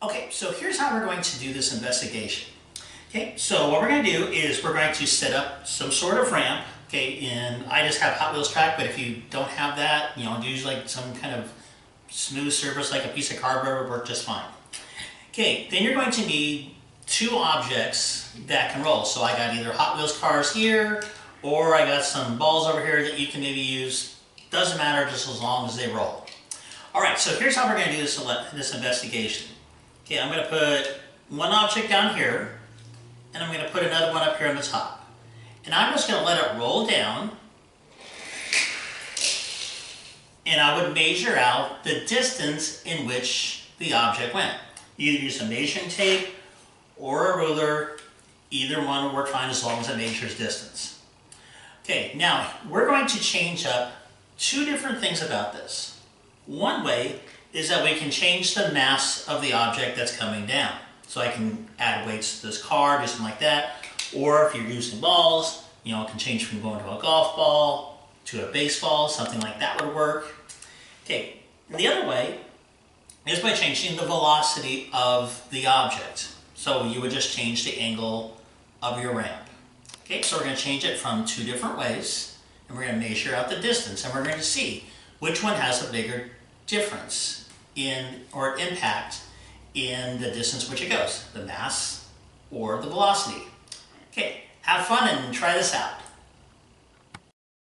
Okay, so here's how we're going to do this investigation. Okay, so what we're going to do is we're going to set up some sort of ramp. Okay, and I just have Hot Wheels track, but if you don't have that, use like some kind of smooth surface like a piece of cardboard would work just fine. Okay, then you're going to need two objects that can roll. So I got either Hot Wheels cars here, or I got some balls over here that you can maybe use. Doesn't matter, just as long as they roll. All right, so here's how we're going to do this investigation. Okay, I'm going to put one object down here, and I'm going to put another one up here on the top. And I'm just going to let it roll down, and I would measure out the distance in which the object went. Either use a measuring tape or a ruler, either one will work fine as long as it measures distance. Okay, now we're going to change up two different things about this. One way is that we can change the mass of the object that's coming down. So I can add weights to this car, do something like that. Or if you're using balls, it can change from going to a golf ball to a baseball, something like that would work. Okay, the other way is by changing the velocity of the object. So you would just change the angle of your ramp. Okay, so we're going to change it from two different ways, and we're going to measure out the distance, and we're going to see which one has a bigger difference or impact in the distance which it goes, the mass or the velocity. Okay, have fun and try this out.